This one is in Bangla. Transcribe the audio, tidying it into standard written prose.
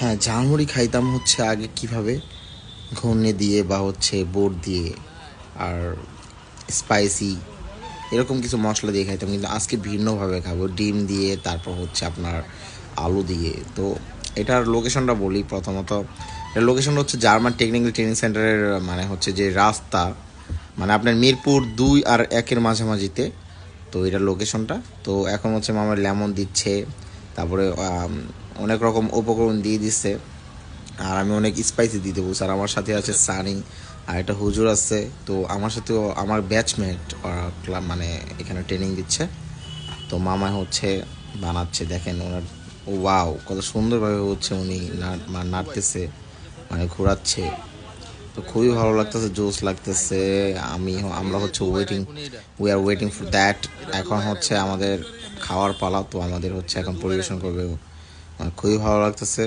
হ্যাঁ, ঝালমুড়ি খাইতাম হচ্ছে আগে কিভাবে ঘূর্ণি দিয়ে বা হচ্ছে বোট দিয়ে আর স্পাইসি এরকম কিছু মশলা দিয়ে খাইতাম, কিন্তু আজকে ভিন্নভাবে খাবো ডিম দিয়ে, তারপর হচ্ছে আপনার আলু দিয়ে। তো এটার লোকেশনটা বলি প্রথমত। এর লোকেশনটা হচ্ছে জার্মান টেকনিক্যাল ট্রেনিং সেন্টারের মানে হচ্ছে যে রাস্তা, মানে আপনার মিরপুর 2 আর 1-এর মাঝামাঝিতে। তো এটার লোকেশনটা। তো এখন হচ্ছে মামার লেমন দিচ্ছে, তারপরে অনেক রকম উপকরণ দিয়ে দিচ্ছে, আর আমি অনেক স্পাইসি দিতে বলছি। আর আমার সাথে আছে সানি, আর একটা হুজুর আছে। তো আমার সাথেও আমার ব্যাচমেট মানে এখানে ট্রেনিং দিচ্ছে। তো মামা হচ্ছে বানাচ্ছে, দেখেন ওনার ওয়াও কত সুন্দরভাবে হচ্ছে উনি নাড়তেছে, মানে ঘোরাচ্ছে। তো খুবই ভালো লাগতেছে, জোস লাগতেছে। আমরা হচ্ছে we are waiting for that. এখন হচ্ছে আমাদের খাওয়ার পালা, তো আমাদের হচ্ছে এখন পরিবেশন করবে। খুবই ভালো লাগতেছে।